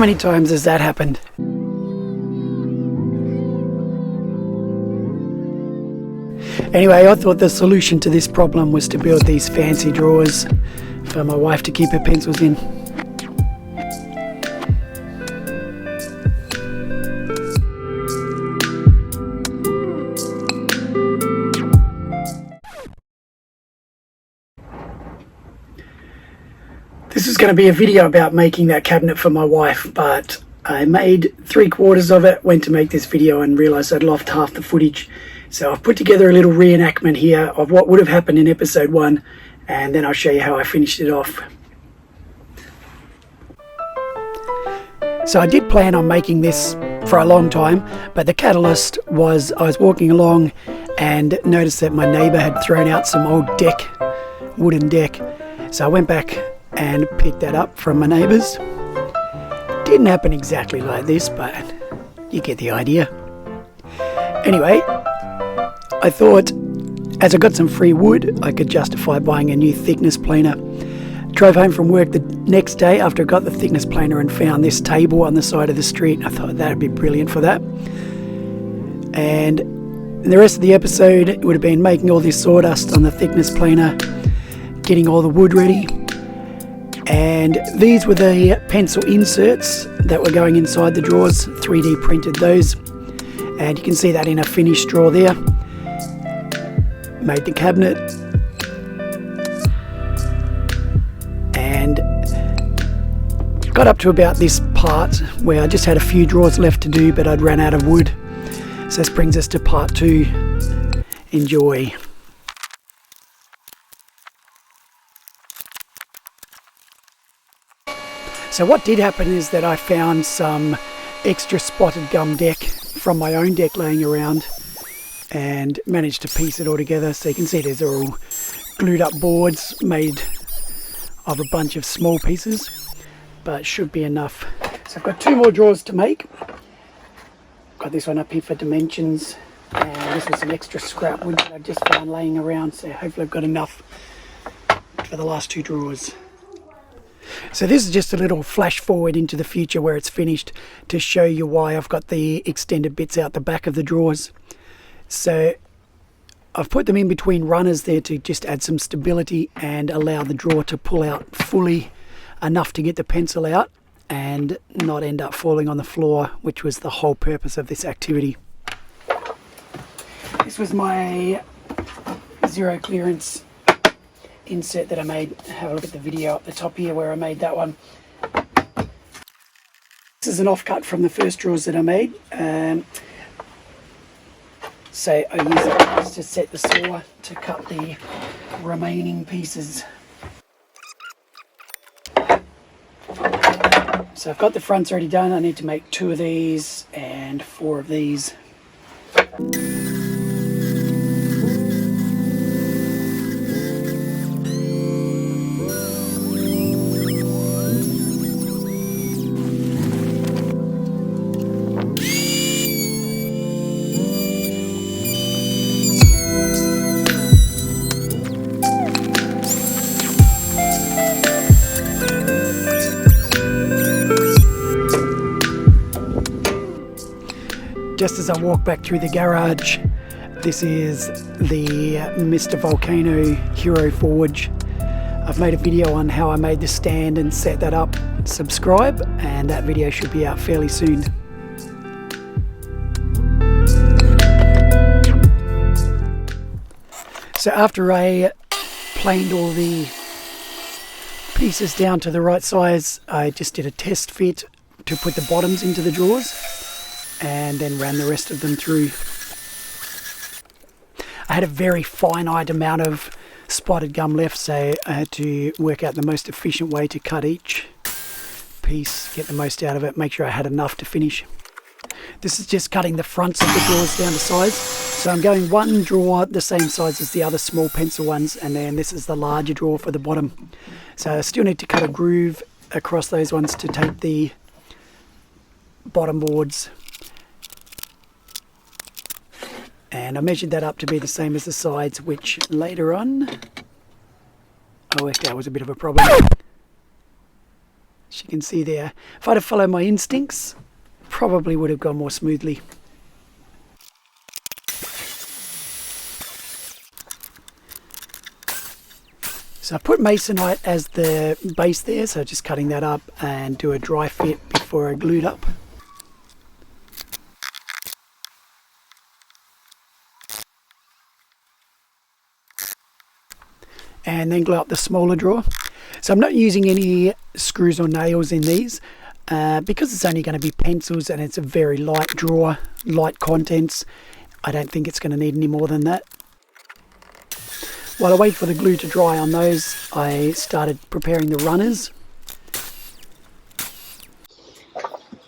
many times has that happened? Anyway, I thought the solution to this problem was to build these fancy drawers for my wife to keep her pencils in. This is going to be a video about making that cabinet for my wife, but I made 3/4 of it, went to make this video and realised I'd lost half the footage. So I've put together a little reenactment here of what would have happened in episode 1, and then I'll show you how I finished it off. So I did plan on making this for a long time, but the catalyst was I was walking along and noticed that my neighbour had thrown out some old deck, wooden deck. So I went back and picked that up from my neighbours. Didn't happen exactly like this, but you get the idea. Anyway, I thought as I got some free wood, I could justify buying a new thickness planer. Drove home from work the next day after I got the thickness planer and found this table on the side of the street. I thought that'd be brilliant for that. And the rest of the episode would have been making all this sawdust on the thickness planer, getting all the wood ready. And these were the pencil inserts that were going inside the drawers. 3D printed those, and you can see that in a finished drawer there. Made the cabinet and got up to about this part where I just had a few drawers left to do, but I'd run out of wood. So this brings us to part 2. Enjoy. So what did happen is that I found some extra spotted gum deck from my own deck laying around and managed to piece it all together. So you can see these are all glued up boards made of a bunch of small pieces, but it should be enough. So I've got 2 more drawers to make. Got this one up here for dimensions, and this was some extra scrap wood that I just found laying around, so hopefully I've got enough for the last 2 drawers. So this is just a little flash forward into the future where it's finished to show you why I've got the extended bits out the back of the drawers. So I've put them in between runners there to just add some stability and allow the drawer to pull out fully enough to get the pencil out and not end up falling on the floor, which was the whole purpose of this activity. This was my zero clearance insert that I made. Have a look at the video up the top here where I made that one. This is an offcut from the first drawers that I made. So I use it to set the saw to cut the remaining pieces. So I've got the fronts already done. I need to make 2 of these and 4 of these. Just as I walk back through the garage, this is the Mr. Volcano Hero Forge. I've made a video on how I made the stand and set that up. Subscribe, and that video should be out fairly soon. So after I planed all the pieces down to the right size, I just did a test fit to put the bottoms into the drawers, and then ran the rest of them through. I had a very finite amount of spotted gum left, so I had to work out the most efficient way to cut each piece, get the most out of it, make sure I had enough to finish. This is just cutting the fronts of the drawers down to size. So I'm going 1 drawer the same size as the other small pencil ones, and then this is the larger drawer for the bottom. So I still need to cut a groove across those ones to take the bottom boards. And I measured that up to be the same as the sides, which later on I worked out was a bit of a problem. As you can see there, if I'd have followed my instincts, probably would have gone more smoothly. So I put masonite as the base there, so just cutting that up and do a dry fit before I glued up. And then glue up the smaller drawer. So I'm not using any screws or nails in these because it's only going to be pencils and it's a very light drawer, light contents. I don't think it's going to need any more than that. While I wait for the glue to dry on those, I started preparing the runners.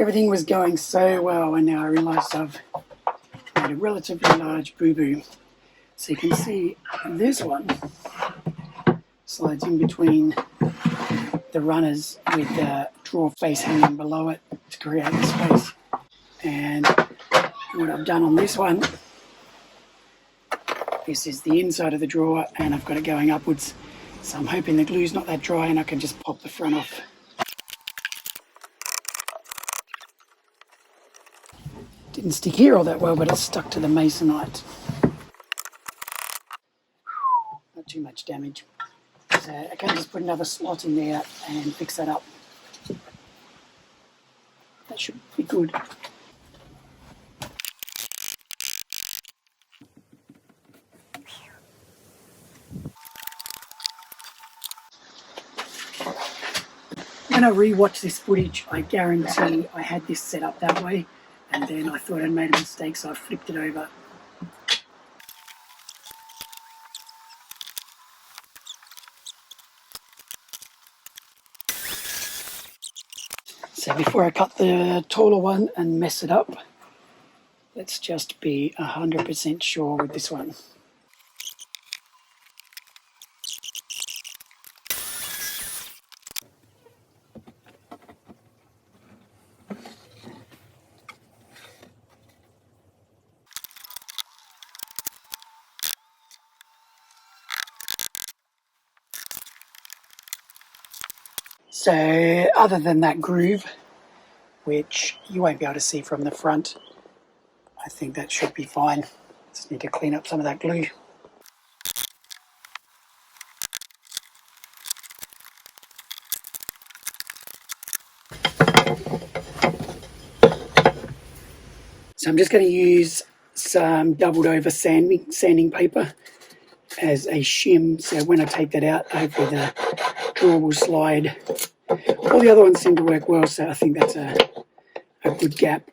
Everything was going so well, and now I realise I've made a relatively large boo-boo. So you can see this one slides in between the runners with the drawer face hanging below it to create the space. And what I've done on this one, this is the inside of the drawer and I've got it going upwards. So I'm hoping the glue's not that dry and I can just pop the front off. Didn't stick here all that well, but it's stuck to the masonite. Not too much damage. So I can just put another slot in there and fix that up. That should be good. When I re-watch this footage, I guarantee I had this set up that way and then I thought I'd made a mistake, so I flipped it over. So before I cut the taller one and mess it up, let's just be 100% sure with this one. So other than that groove, which you won't be able to see from the front, I think that should be fine. Just need to clean up some of that glue. So I'm just going to use some doubled over sanding paper as a shim, so when I take that out, hopefully the drawer will slide. All the other ones seem to work well, so I think that's a good gap.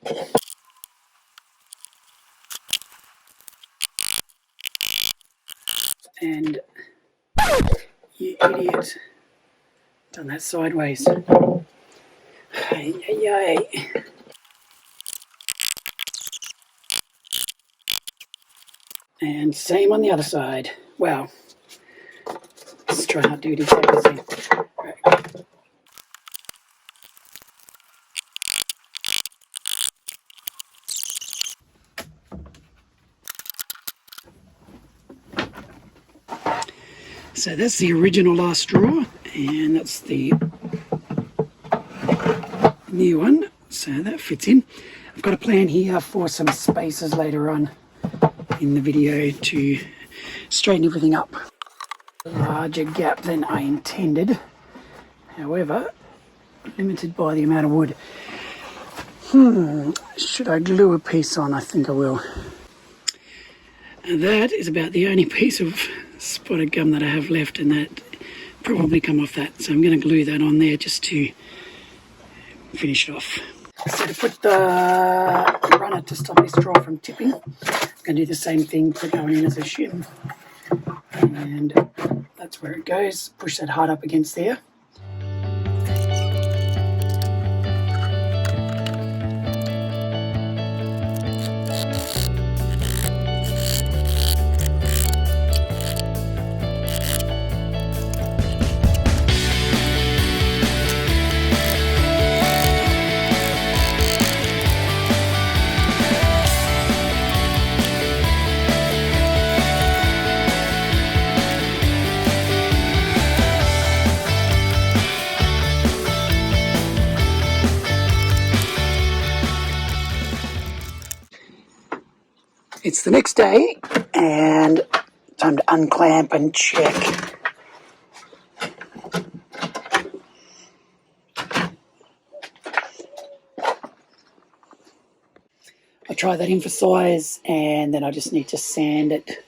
And you idiot, done that sideways. Hey, hey, hey. And same on the other side. Wow. Let's try not to do it exactly the same. Right. So that's the original last drawer, and that's the new one. So that fits in. I've got a plan here for some spaces later on in the video to straighten everything up. A larger gap than I intended, however limited by the amount of wood. Should I glue a piece on? I think I will. And that is about the only piece of spotted gum that I have left, and that probably come off that, so I'm going to glue that on there just to finish it off. So to put the runner to stop this drawer from tipping, I'm going to do the same thing, put that one in as a shim, and that's where it goes. Push that hard up against there. It's the next day and time to unclamp and check. I try that in for size and then I just need to sand it.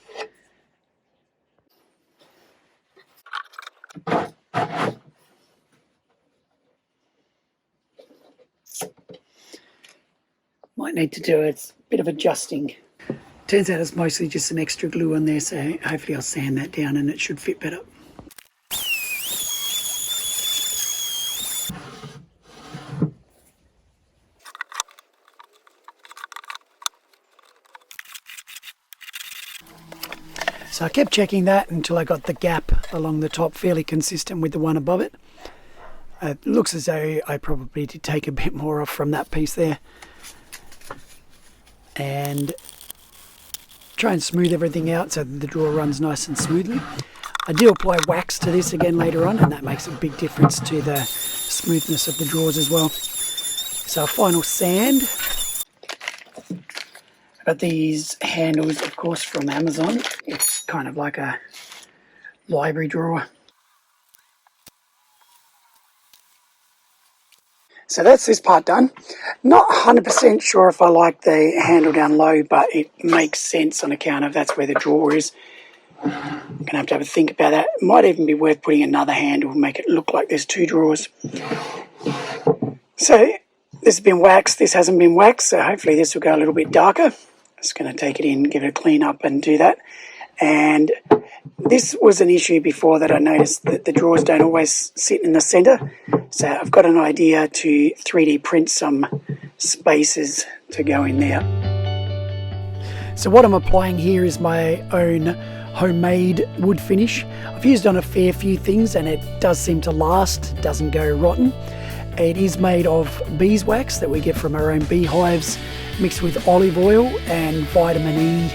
Might need to do a bit of adjusting. Turns out it's mostly just some extra glue on there, so hopefully I'll sand that down and it should fit better. So I kept checking that until I got the gap along the top fairly consistent with the one above it. It looks as though I probably did take a bit more off from that piece there. And try and smooth everything out so that the drawer runs nice and smoothly. I do apply wax to this again later on, and that makes a big difference to the smoothness of the drawers as well. So a final sand. I got these handles, of course, from Amazon. It's kind of like a library drawer. So that's this part done. Not 100% sure if I like the handle down low, but it makes sense on account of that's where the drawer is. I'm going to have a think about that. It might even be worth putting another handle and make it look like there's two drawers. So this has been waxed, this hasn't been waxed, so hopefully this will go a little bit darker. Just going to take it in, give it a clean up and do that. And this was an issue before that I noticed that the drawers don't always sit in the centre. So I've got an idea to 3D print some spaces to go in there. So what I'm applying here is my own homemade wood finish. I've used on a fair few things and it does seem to last, it doesn't go rotten. It is made of beeswax that we get from our own beehives, mixed with olive oil and vitamin E.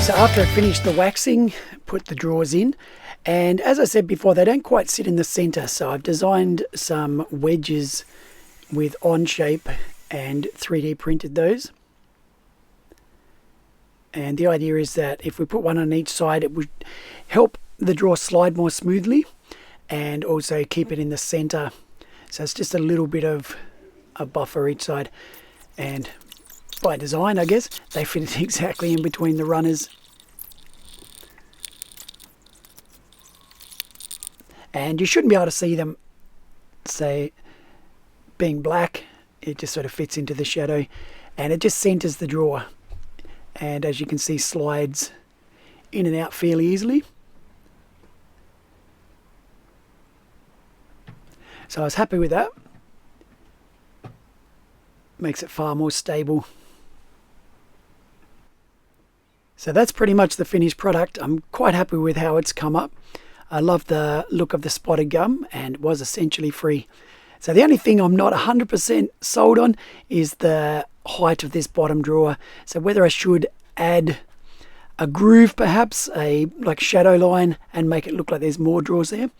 So after I finished the waxing, put the drawers in, and as I said before, they don't quite sit in the center, so I've designed some wedges with On-Shape and 3D printed those. And the idea is that if we put one on each side, it would help the drawer slide more smoothly and also keep it in the center. So it's just a little bit of a buffer each side, and by design, I guess, they fit exactly in between the runners. And you shouldn't be able to see them, say, being black. It just sort of fits into the shadow and it just centers the drawer. And as you can see, slides in and out fairly easily. So I was happy with that. Makes it far more stable. So that's pretty much the finished product. I'm quite happy with how it's come up. I love the look of the spotted gum and it was essentially free. So the only thing I'm not 100% sold on is the height of this bottom drawer. So whether I should add a groove, perhaps a like shadow line, and make it look like there's more drawers there.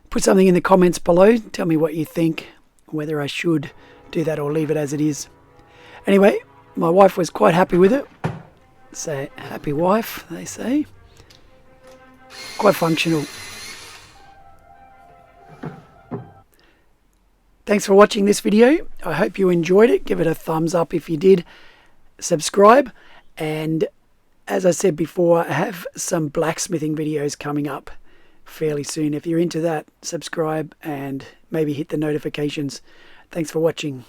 Put something in the comments below. Tell me what you think, whether I should do that or leave it as it is. Anyway, my wife was quite happy with it. So happy wife, they say. Quite functional. Thanks for watching this video. I hope you enjoyed it. Give it a thumbs up if you did. Subscribe. And as I said before, I have some blacksmithing videos coming up fairly soon. If you're into that, subscribe and maybe hit the notifications. Thanks for watching.